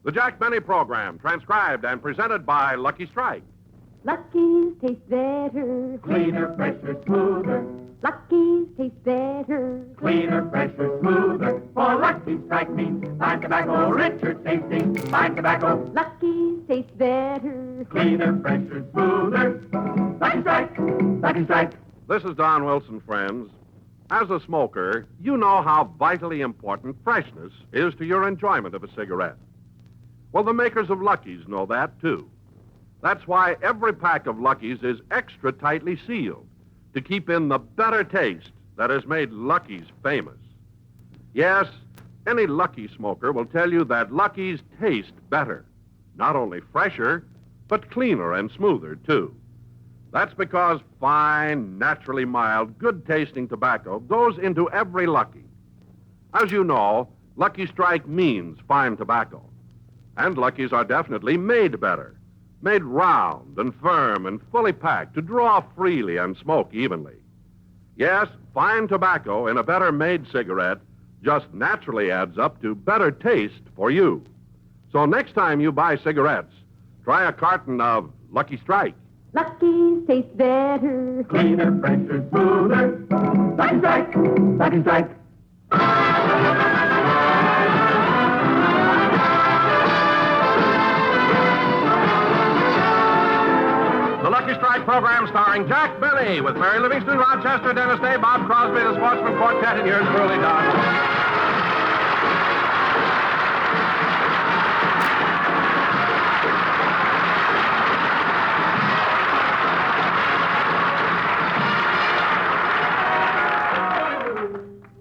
The Jack Benny program, transcribed and presented by Lucky Strike. Lucky's taste better. Cleaner, fresher, smoother. Lucky's taste better. Cleaner, fresher, smoother. For Lucky Strike means fine tobacco, richer tasting, fine tobacco. Lucky's taste better. Cleaner, fresher, smoother. Lucky Strike, Lucky Strike. This is Don Wilson, friends. As a smoker, you know how vitally important freshness is to your enjoyment of a cigarette. Well, the makers of Lucky's know that, too. That's why every pack of Lucky's is extra tightly sealed to keep in the better taste that has made Lucky's famous. Yes, any Lucky smoker will tell you that Lucky's taste better. Not only fresher, but cleaner and smoother, too. That's because fine, naturally mild, good-tasting tobacco goes into every Lucky. As you know, Lucky Strike means fine tobacco. And Lucky's are definitely made better. Made round and firm and fully packed to draw freely and smoke evenly. Yes, fine tobacco in a better-made cigarette just naturally adds up to better taste for you. So next time you buy cigarettes, try a carton of Lucky Strike. Lucky's taste better. Cleaner, fresher, smoother. Lucky Strike, Lucky Strike. The Lucky Strike program starring Jack Benny with Mary Livingston, Rochester, Dennis Day, Bob Crosby, the Sportsman Quartet, and here's Curly Don.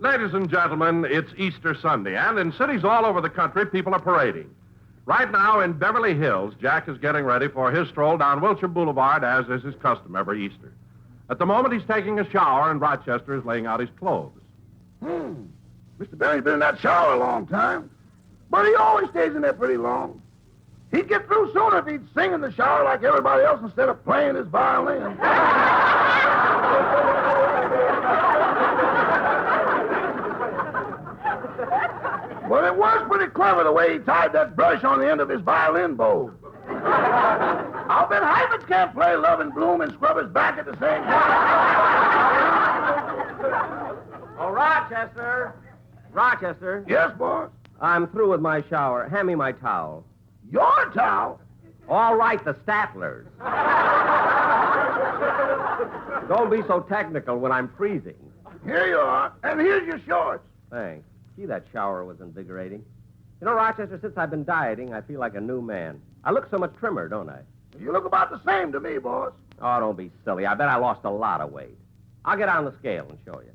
Ladies and gentlemen, it's Easter Sunday, and in cities all over the country, people are parading. Right now in Beverly Hills, Jack is getting ready for his stroll down Wilshire Boulevard, as is his custom every Easter. At the moment, he's taking a shower, and Rochester is laying out his clothes. Mr. Benny's been in that shower a long time, but he always stays in there pretty long. He'd get through sooner if he'd sing in the shower like everybody else instead of playing his violin. But it was pretty clever the way he tied that brush on the end of his violin bow. I'll bet Hybrids can't play Love and Bloom and scrub his back at the same time. Oh, Rochester. Rochester. Yes, boss? I'm through with my shower. Hand me my towel. Your towel? All right, the Statler's. Don't be so technical when I'm freezing. Here you are, and here's your shorts. Thanks. Gee, that shower was invigorating. You know, Rochester, since I've been dieting, I feel like a new man. I look so much trimmer, don't I? You look about the same to me, boss. Oh, don't be silly. I bet I lost a lot of weight. I'll get on the scale and show you.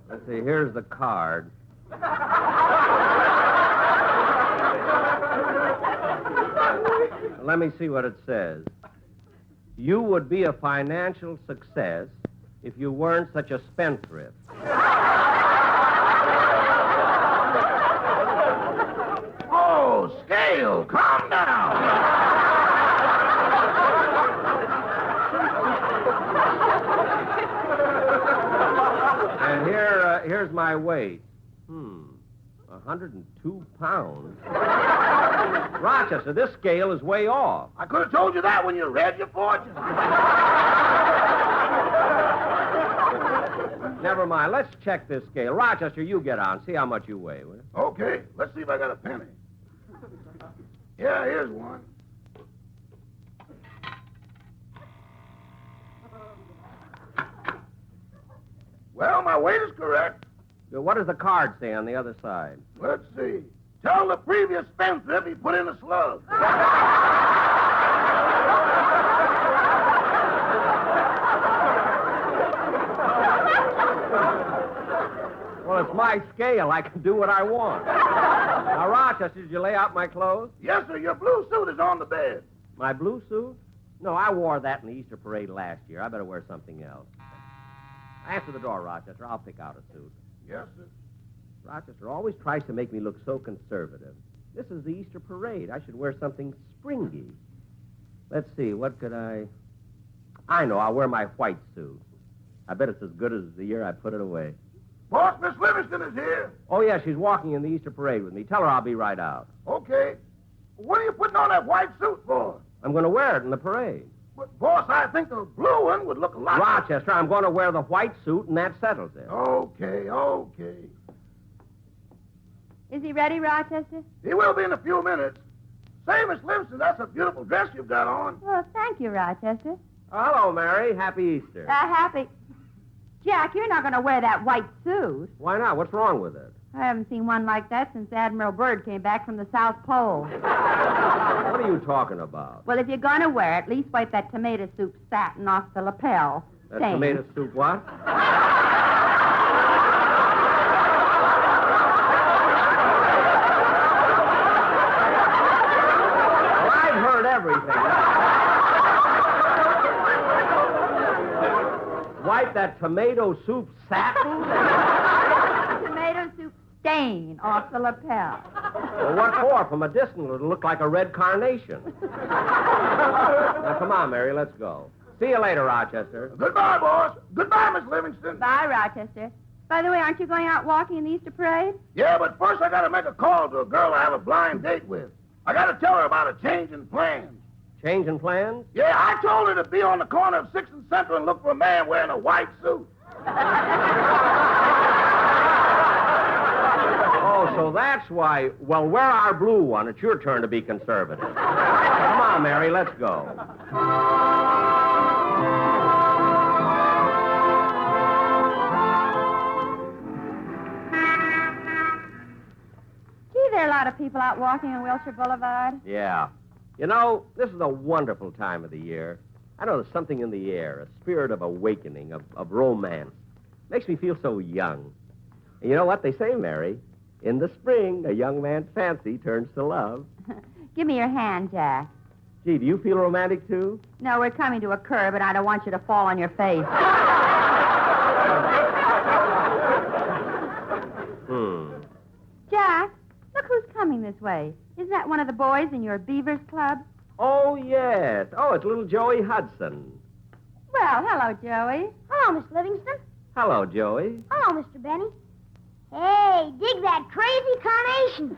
Let's see, here's the card. Let me see what it says. You would be a financial success if you weren't such a spendthrift. Oh, scale, calm down. And here's my weight. 102 pounds. Rochester, this scale is way off. I could have told you that when you read your fortune. Never mind. Let's check this scale. Rochester, you get on. See how much you weigh, will you? Okay, let's see if I got a penny. Yeah, here's one. Well, my weight is correct. What does the card say on the other side? Let's see. Tell the previous spendthrift he put in a slug. Well, it's my scale. I can do what I want. Now, Rochester, did you lay out my clothes? Yes, sir. Your blue suit is on the bed. My blue suit? No, I wore that in the Easter parade last year. I better wear something else. Answer the door, Rochester. I'll pick out a suit. Yes, sir. Rochester always tries to make me look so conservative. This is the Easter parade. I should wear something springy. Let's see, what could I know, I'll wear my white suit. I bet it's as good as the year I put it away. Boss, Miss Livingston is here. Oh, yeah, she's walking in the Easter parade with me. Tell her I'll be right out. Okay. What are you putting on that white suit for? I'm going to wear it in the parade. But, boss, I think the blue one would look a lot... Rochester, I'm going to wear the white suit, and that settles it. Okay. Is he ready, Rochester? He will be in a few minutes. Say, Miss Livingston, that's a beautiful dress you've got on. Well, thank you, Rochester. Oh, hello, Mary. Happy Easter. Happy. Jack, you're not going to wear that white suit. Why not? What's wrong with it? I haven't seen one like that since Admiral Byrd came back from the South Pole. What are you talking about? Well, if you're going to wear it, at least wipe that tomato soup satin off the lapel. That Same. tomato soup what? Well, I've heard everything. Wipe that tomato soup satin? Tomato soup stain off the lapel. Well, what for? From a distance, it'll look like a red carnation. Now, come on, Mary, let's go. See you later, Rochester. Goodbye, boss. Goodbye, Miss Livingston. Bye, Rochester. By the way, aren't you going out walking in the Easter parade? Yeah, but first I got to make a call to a girl I have a blind date with. I got to tell her about a change in plans. Changing plans? Yeah, I told her to be on the corner of 6th and Central and look for a man wearing a white suit. Oh, so that's why. Well, wear our blue one. It's your turn to be conservative. Come on, Mary, let's go. Gee, there are a lot of people out walking on Wilshire Boulevard. Yeah. You know, this is a wonderful time of the year. I know there's something in the air, a spirit of awakening, of romance. Makes me feel so young. And you know what they say, Mary? In the spring, a young man's fancy turns to love. Give me your hand, Jack. Gee, do you feel romantic, too? No, we're coming to a curb, and I don't want you to fall on your face. Jack, look who's coming this way. Isn't that one of the boys in your Beavers Club? Oh, yes. Oh, it's little Joey Hudson. Well, hello, Joey. Hello, Miss Livingston. Hello, Joey. Hello, Mr. Benny. Hey, dig that crazy carnation.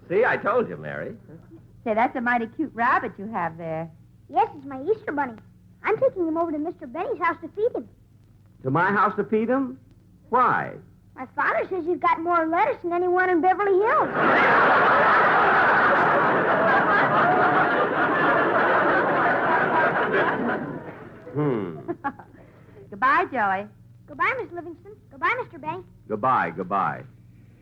See, I told you, Mary. Say, that's a mighty cute rabbit you have there. Yes, it's my Easter bunny. I'm taking him over to Mr. Benny's house to feed him. To my house to feed him? Why? My father says you've got more lettuce than anyone in Beverly Hills. Goodbye, Joey. Goodbye, Miss Livingston. Goodbye, Mr. Benny. Goodbye.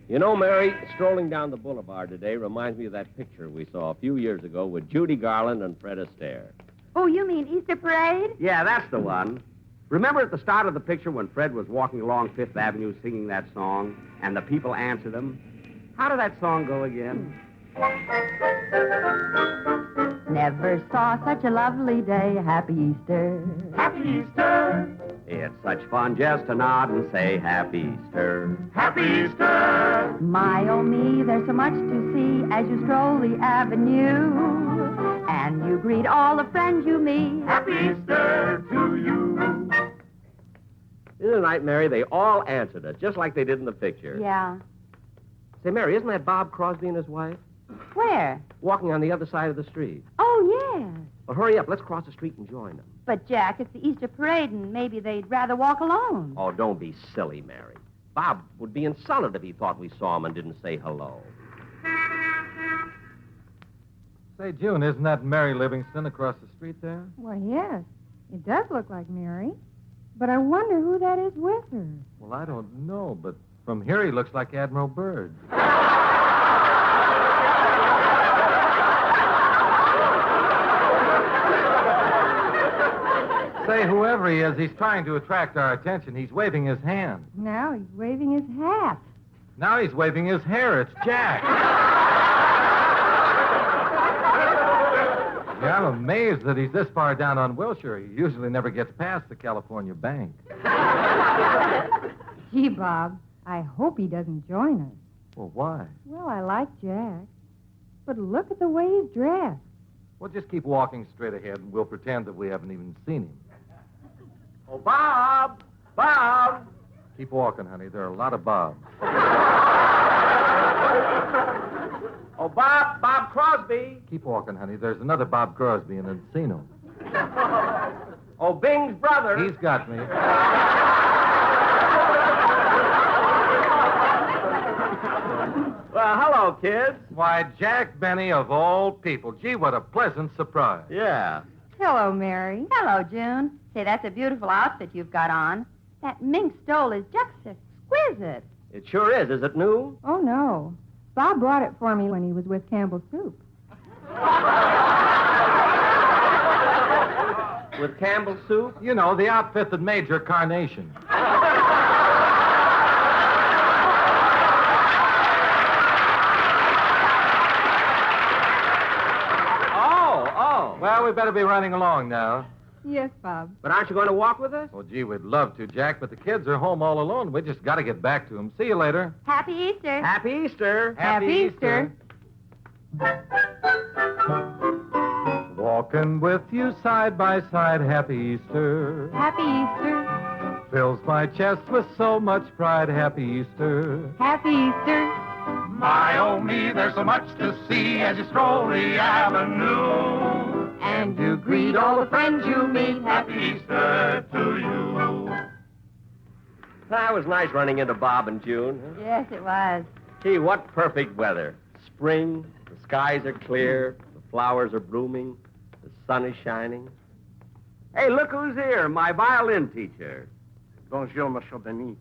You know, Mary, strolling down the boulevard today reminds me of that picture we saw a few years ago with Judy Garland and Fred Astaire. Oh, you mean Easter parade? Yeah, that's the one. Remember at the start of the picture when Fred was walking along Fifth Avenue singing that song, and the people answered him? How did that song go again? Never saw such a lovely day. Happy Easter. Happy Easter! It's such fun just to nod and say Happy Easter. Happy Easter! My, oh me, there's so much to see as you stroll the avenue. And you greet all the friends you meet. Happy Easter to you! Isn't it nice, Mary? They all answered it, just like they did in the picture. Yeah. Say, Mary, isn't that Bob Crosby and his wife? Where? Walking on the other side of the street. Oh, yes. Well, hurry up. Let's cross the street and join them. But, Jack, it's the Easter parade, and maybe they'd rather walk alone. Oh, don't be silly, Mary. Bob would be insulted if he thought we saw him and didn't say hello. Say, June, isn't that Mary Livingston across the street there? Well, yes. It does look like Mary. But I wonder who that is with her. Well, I don't know, but from here he looks like Admiral Byrd. Say, whoever he is, he's trying to attract our attention. He's waving his hand. Now he's waving his hat. Now he's waving his hair. It's Jack. Yeah, I'm amazed that he's this far down on Wilshire. He usually never gets past the California Bank. Gee, Bob, I hope he doesn't join us. Well, why? Well, I like Jack. But look at the way he's dressed. Well, just keep walking straight ahead, and we'll pretend that we haven't even seen him. Oh, Bob! Bob! Keep walking, honey. There are a lot of Bobs. Oh, Bob Crosby! Keep walking, honey. There's another Bob Crosby in Encino. Oh, Bing's brother! He's got me. Well, hello, kids. Why, Jack Benny of all people. Gee, what a pleasant surprise. Yeah. Hello, Mary. Hello, June. Say, that's a beautiful outfit you've got on. That mink stole is just exquisite. It sure is. Is it new? Oh, no. Bob brought it for me when he was with Campbell's Soup. With Campbell's Soup? You know, the outfit that made your carnation. Oh. Well, we better be running along now. Yes, Bob. But aren't you going to walk with us? Well, gee, we'd love to, Jack, but the kids are home all alone. We just got to get back to them. See you later. Happy Easter. Happy Easter. Happy Easter. Walking with you side by side, happy Easter. Happy Easter. Fills my chest with so much pride, happy Easter. Happy Easter. My, oh me, there's so much to see as you stroll the avenue. And you greet all the friends you meet. Happy Easter to you. That was nice running into Bob and June. Yes, it was. Gee, what perfect weather. Spring, the skies are clear, the flowers are blooming, the sun is shining. Hey, look who's here, my violin teacher. Bonjour, Monsieur Benny.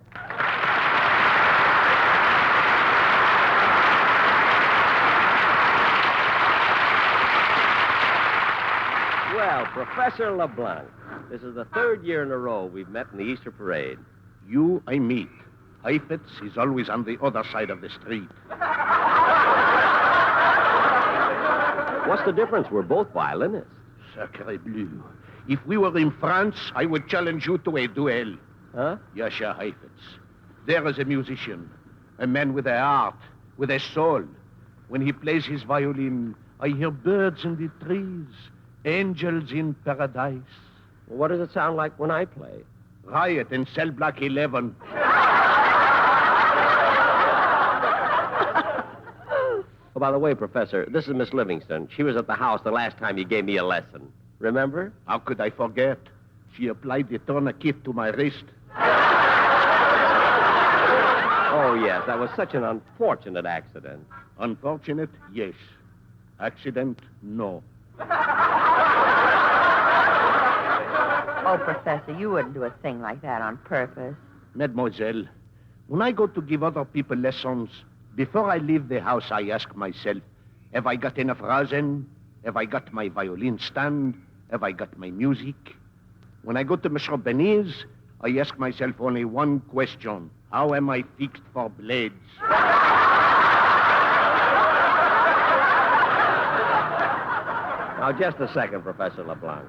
Well, Professor LeBlanc, this is the third year in a row we've met in the Easter parade. You, I meet. Heifetz is always on the other side of the street. What's the difference? We're both violinists. Sacre bleu. If we were in France, I would challenge you to a duel. Huh? Yasha Heifetz. There is a musician, a man with a heart, with a soul. When he plays his violin, I hear birds in the trees, angels in paradise. Well, what does it sound like when I play? Riot in cell block 11. Oh, by the way, Professor, this is Miss Livingston. She was at the house the last time you gave me a lesson. Remember? How could I forget? She applied the tourniquet to my wrist. Oh, yes, that was such an unfortunate accident. Unfortunate? Yes. Accident? No. Oh, Professor, you wouldn't do a thing like that on purpose. Mademoiselle, when I go to give other people lessons, before I leave the house, I ask myself, have I got enough rosin? Have I got my violin stand? Have I got my music? When I go to Monsieur Benny's, I ask myself only one question. How am I fixed for blades? Now, just a second, Professor LeBlanc.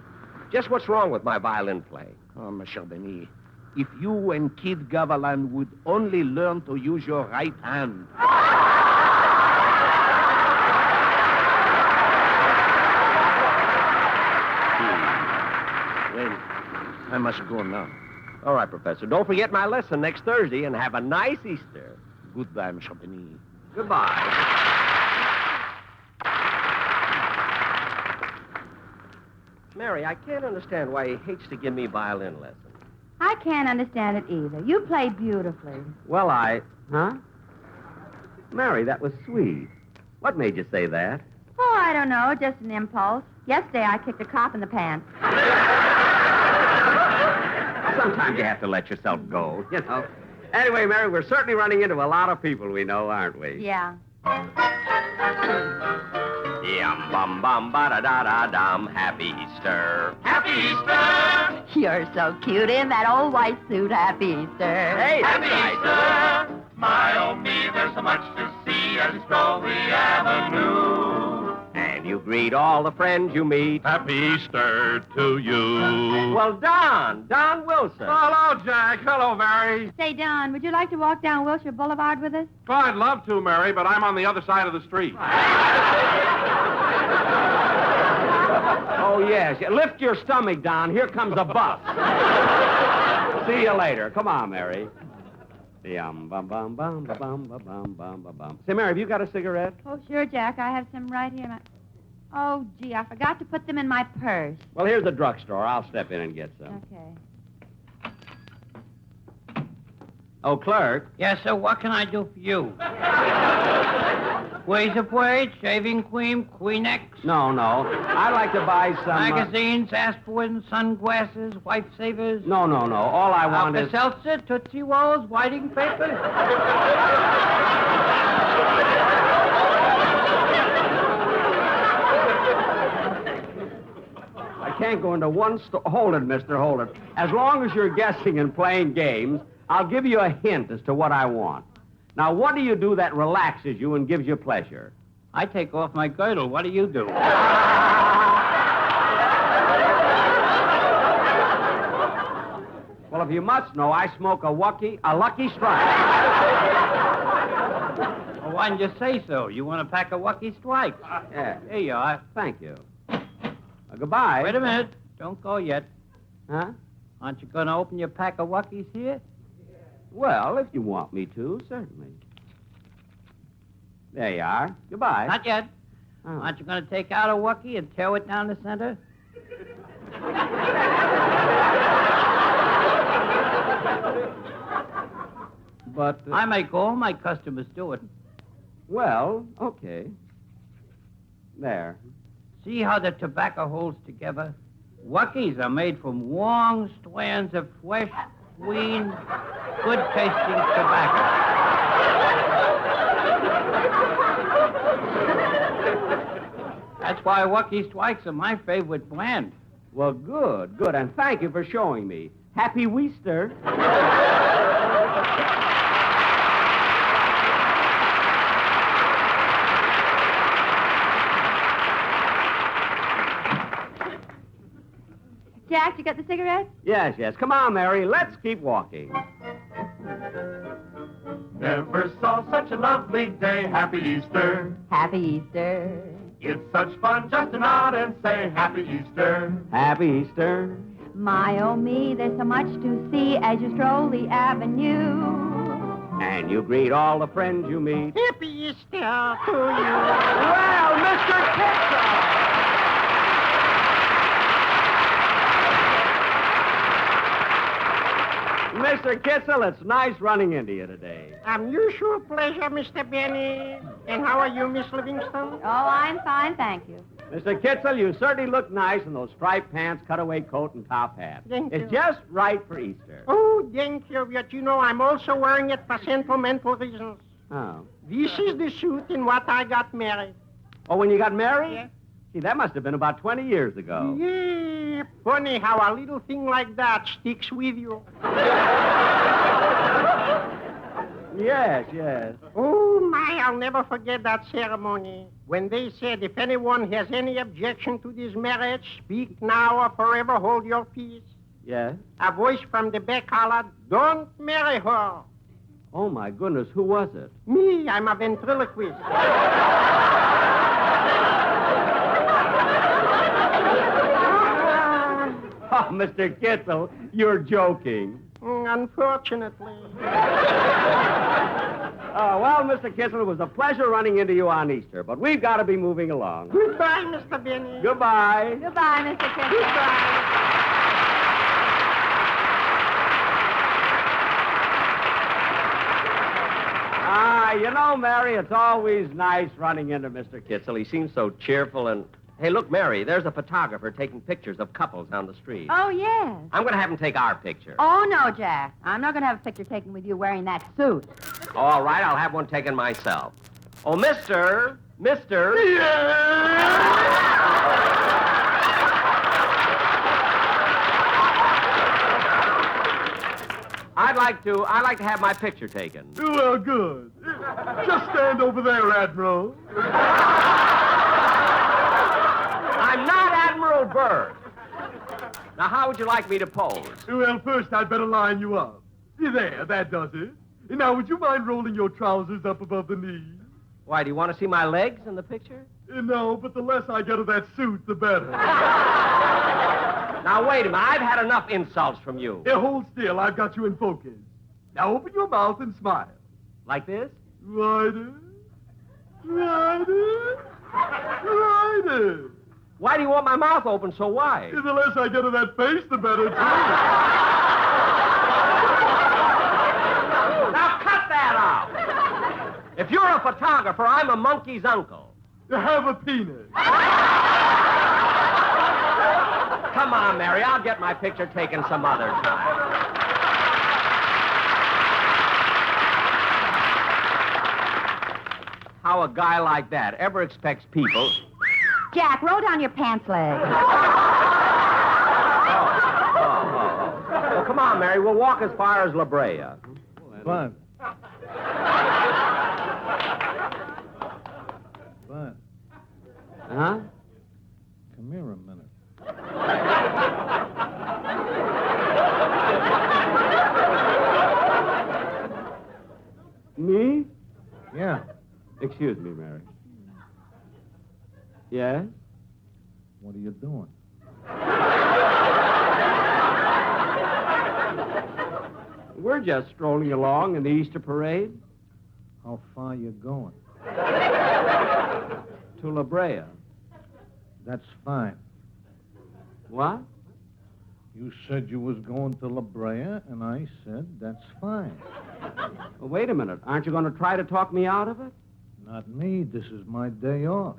Just what's wrong with my violin playing? Oh, Monsieur Benny, if you and Kid Gavilan would only learn to use your right hand. Well, I must go now. All right, Professor. Don't forget my lesson next Thursday, and have a nice Easter. Goodbye, Monsieur Benny. Goodbye. Mary, I can't understand why he hates to give me violin lessons. I can't understand it either. You play beautifully. Well, Huh? Mary, that was sweet. What made you say that? Oh, I don't know, just an impulse. Yesterday I kicked a cop in the pants. Sometimes you have to let yourself go, you know. Anyway, Mary, we're certainly running into a lot of people we know, aren't we? Yeah. Yum bum bum ba da da da dum. Happy Easter. Happy Easter! You're so cute in that old white suit. Happy Easter. Hey, that's Happy right. Easter! My, oh me, there's so much to see as you stroll the avenue. And you greet all the friends you meet. Happy Easter to you. Well, Don Wilson. Hello, Jack. Hello, Mary. Say, Don, would you like to walk down Wilshire Boulevard with us? Oh, I'd love to, Mary, but I'm on the other side of the street. Oh, yes. Lift your stomach, Don. Here comes a bus. See you later. Come on, Mary. Bum, bum, bum, bum, bum, bum, bum, bum, bum. Say, Mary, have you got a cigarette? Oh, sure, Jack. I have some right here. Oh, gee, I forgot to put them in my purse. Well, here's the drugstore. I'll step in and get some. Okay. Oh, clerk. Yes, sir. What can I do for you? Ways of weight, shaving cream, Kleenex. No. I'd like to buy some... Magazines, aspirin, sunglasses, white savers. No. All I want is... Alka-Seltzer, Tootsie Rolls, whiting paper. I can't go into one store. Hold it, mister, hold it. As long as you're guessing and playing games, I'll give you a hint as to what I want. Now, what do you do that relaxes you and gives you pleasure? I take off my girdle. What do you do? Well, if you must know, I smoke a Lucky Strike. Well, why didn't you say so? You want a pack of Lucky Strikes? Yeah. Here you are. Thank you. Goodbye. Wait a minute. Don't go yet. Huh? Aren't you going to open your pack of Luckies here? Well, if you want me to, certainly. There you are. Goodbye. Not yet. Oh. Aren't you going to take out a Wookie and tear it down the center? But... I make all my customers do it. Well, okay. There. See how the tobacco holds together? Wookies are made from long strands of fresh, clean, good-tasting tobacco. That's why Wookie Strikes are my favorite brand. Well, good. And thank you for showing me. Happy Easter. Jack, you got the cigarette? Yes. Come on, Mary. Let's keep walking. Never saw such a lovely day. Happy Easter. Happy Easter. It's such fun just to nod and say Happy Easter. Happy Easter. My, oh, me, there's so much to see as you stroll the avenue. And you greet all the friends you meet. Happy Easter to you. Well, Mr. Kitzel! Mr. Kitzel, it's nice running into you today. Unusual pleasure, Mr. Benny. And how are you, Miss Livingston? Oh, I'm fine, thank you. Mr. Kitzel, you certainly look nice in those striped pants, cutaway coat, and top hat. Thank It's you. just right for Easter. Oh, thank you. But you know, I'm also wearing it for sentimental reasons. Oh. This is the suit in what I got married. Oh, when you got married? Yeah. Gee, that must have been about 20 years ago. Yeah, funny how a little thing like that sticks with you. Yes. Oh, my, I'll never forget that ceremony. When they said, if anyone has any objection to this marriage, speak now or forever hold your peace. Yes? A voice from the back hollered, don't marry her. Oh, my goodness, who was it? Me, I'm a ventriloquist. Oh, Mr. Kitzel, you're joking. Unfortunately. Well, Mr. Kitzel, it was a pleasure running into you on Easter, but we've got to be moving along. Goodbye, Mr. Benny. Goodbye. Goodbye, Mr. Kitzel. Goodbye. You know, Mary, it's always nice running into Mr. Kitzel. He seems so cheerful and... Hey, look, Mary, there's a photographer taking pictures of couples on the street. Oh, yes. I'm going to have him take our picture. Oh, no, Jack. I'm not going to have a picture taken with you wearing that suit. All right, I'll have one taken myself. Oh, Mister. I'd like to have my picture taken. Well, good. Just stand over there, Admiral. little bird. Now, how would you like me to pose? Well, first I'd better line you up. There, that does it. Now, would you mind rolling your trousers up above the knees? Why, do you want to see my legs in the picture? No, but the less I get of that suit, the better. Now, wait a minute. I've had enough insults from you. Here, hold still. I've got you in focus. Now, open your mouth and smile. Like this? Righty. Righty. Righty. Why do you want my mouth open so wide? The less I get of that face, the better, too. Now, cut that out. If you're a photographer, I'm a monkey's uncle. You have a penis. Come on, Mary. I'll get my picture taken some other time. How a guy like that ever expects people... Jack, roll down your pants leg. Well, come on, Mary. We'll walk as far as La Brea. Fun. Huh? Come here a minute. Me? Yeah. Excuse me, Mary. Yes? What are you doing? We're just strolling along in the Easter parade How far you going? to La Brea. That's fine. What? You said you was going to La Brea, and I said that's fine. Well, wait a minute. Aren't you going to try to talk me out of it? Not me. This is my day off.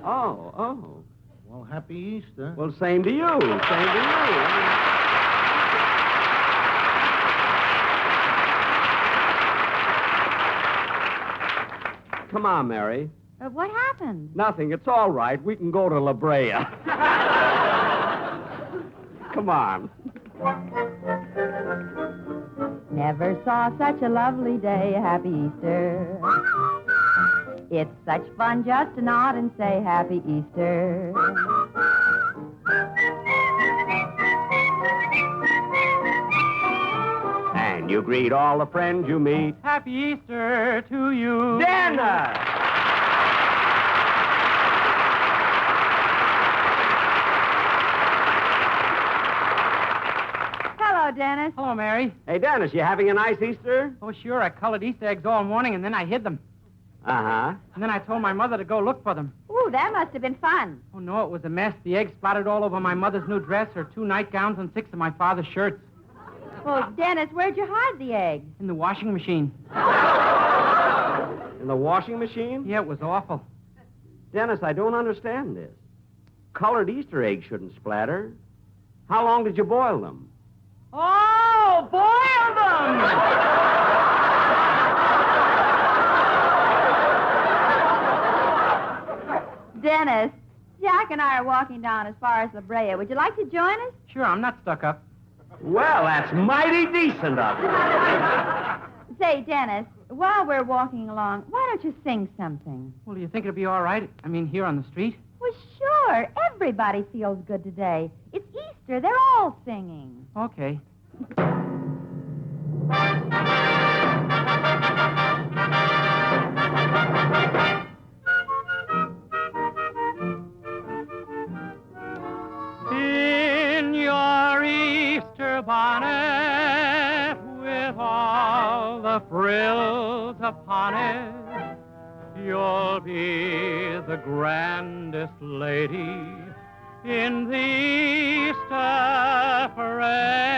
Oh. Well, happy Easter. Well, same to you. Same to you. Come on, Mary. What happened? Nothing. It's all right. We can go to La Brea. Come on. Never saw such a lovely day. Happy Easter. It's such fun just to nod and say Happy Easter. And you greet all the friends you meet. Happy Easter to you. Dinner! Hello, Dennis. Hello, Mary. Hey, Dennis, you having a nice Easter? Oh, sure. I colored Easter eggs all morning, and then I hid them. Uh-huh. And then I told my mother to go look for them. Ooh, that must have been fun. Oh, no, it was a mess. The eggs splattered all over my mother's new dress, her 2 nightgowns, and 6 of my father's shirts. Well, Dennis, where'd you hide the eggs? In the washing machine. In the washing machine? Yeah, it was awful. Dennis, I don't understand this. Colored Easter eggs shouldn't splatter. How long did you boil them? Oh, boil them! Dennis, Jack and I are walking down as far as La Brea. Would you like to join us? Sure, I'm not stuck up. Well, that's mighty decent of you. Say, Dennis, while we're walking along, why don't you sing something? Well, do you think it'll be all right? I mean, here on the street? Well, sure. Everybody feels good today. It's Easter. They're all singing. Okay. In your Easter bonnet with all the frills upon it, you'll be the grandest lady in the Easter parade.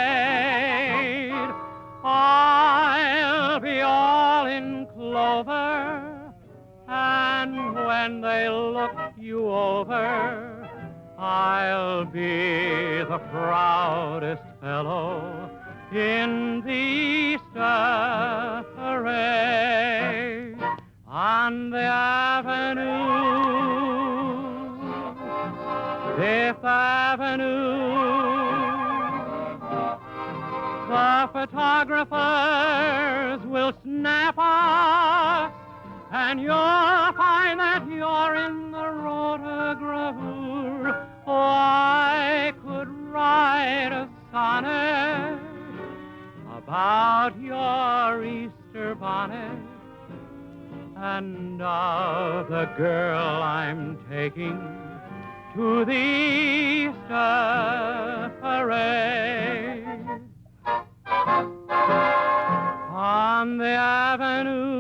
I'll be all in clover, and when they look you over, I'll be the proudest fellow in the Easter parade. On the avenue, Fifth Avenue, the photographers will snap us, and and you'll find that you're in the rotogravure. Oh, I could write a sonnet about your Easter bonnet and of the girl I'm taking to the Easter parade. On the avenue,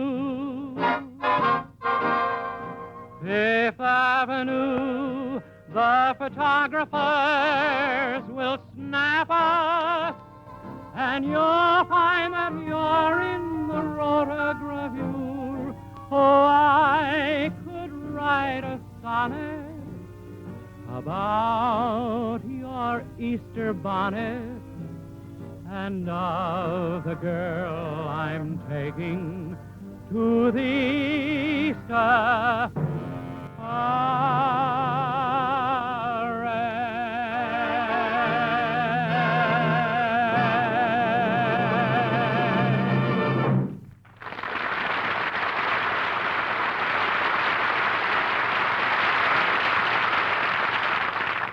Fifth Avenue, the photographers will snap us, and you'll find that you're in the rotogravure. Oh, I could write a sonnet about your Easter bonnet and of the girl I'm taking to the Easter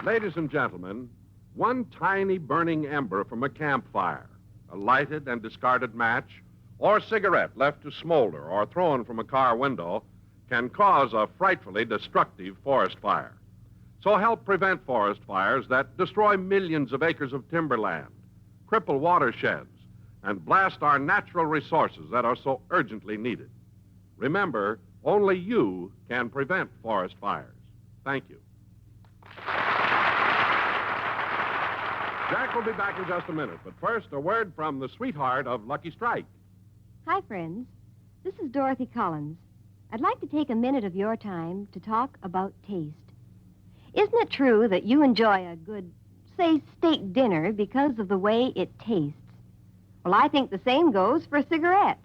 Ladies and gentlemen, one tiny burning ember from a campfire, a lighted and discarded match, or cigarette left to smolder or thrown from a car window can cause a frightfully destructive forest fire. So help prevent forest fires that destroy millions of acres of timberland, cripple watersheds, and blast our natural resources that are so urgently needed. Remember, only you can prevent forest fires. Thank you. Jack will be back in just a minute, but first, a word from the sweetheart of Lucky Strike. Hi, friends. This is Dorothy Collins. I'd like to take a minute of your time to talk about taste. Isn't it true that you enjoy a good, say, steak dinner because of the way it tastes? Well, I think the same goes for a cigarette.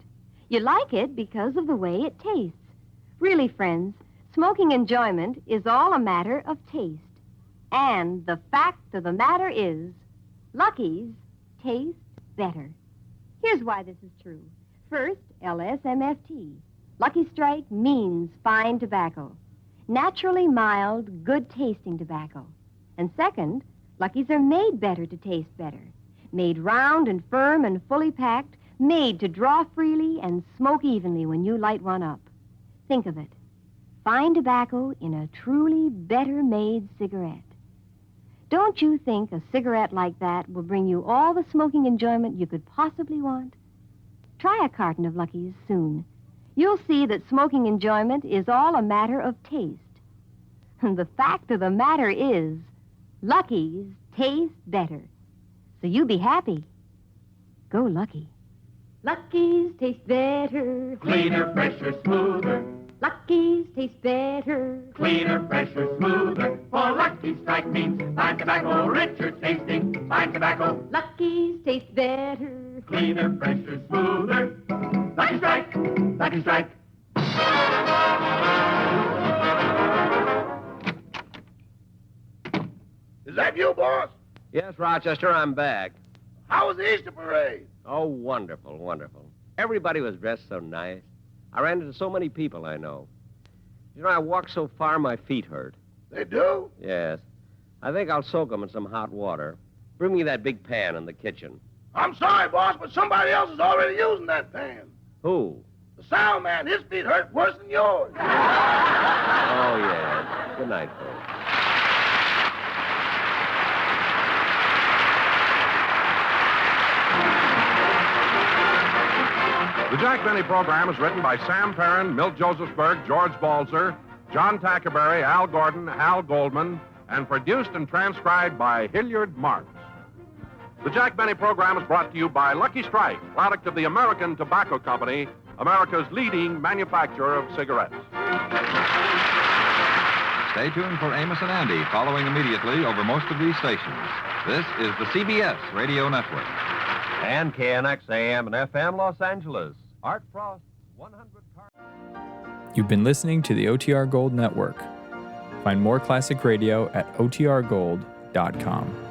You like it because of the way it tastes. Really, friends, smoking enjoyment is all a matter of taste. And the fact of the matter is, Lucky's taste better. Here's why this is true. First, LSMFT. Lucky Strike means fine tobacco. Naturally mild, good-tasting tobacco. And second, Lucky's are made better to taste better. Made round and firm and fully packed, made to draw freely and smoke evenly when you light one up. Think of it. Fine tobacco in a truly better-made cigarette. Don't you think a cigarette like that will bring you all the smoking enjoyment you could possibly want? Try a carton of Lucky's soon. You'll see that smoking enjoyment is all a matter of taste. And the fact of the matter is, Lucky's taste better. So you be happy. Go Lucky. Lucky's taste better. Cleaner, fresher, smoother. Lucky's taste better. Cleaner, fresher, smoother. For Lucky Strike means fine tobacco, richer tasting. Fine tobacco. Lucky's taste better. Cleaner, fresher, smoother. Lucky Strike. Lucky Strike. Is that you, boss? Yes, Rochester, I'm back. How was the Easter parade? Oh, wonderful, wonderful. Everybody was dressed so nice. I ran into so many people I know. You know, I walked so far my feet hurt. They do? Yes. I think I'll soak them in some hot water. Bring me that big pan in the kitchen. I'm sorry, boss, but somebody else is already using that pan. Who? The sound man. His feet hurt worse than yours. Oh, yes. Good night, folks. The Jack Benny program is written by Sam Perrin, Milt Josephsberg, George Balzer, John Tackerberry, Al Gordon, Al Goldman, and produced and transcribed by Hilliard Marks. The Jack Benny program is brought to you by Lucky Strike, product of the American Tobacco Company, America's leading manufacturer of cigarettes. Stay tuned for Amos and Andy, following immediately over most of these stations. This is the CBS Radio Network. And KNX AM and FM Los Angeles. Art Frost, 100 cars. You've been listening to the OTR Gold Network. Find more classic radio at otrgold.com.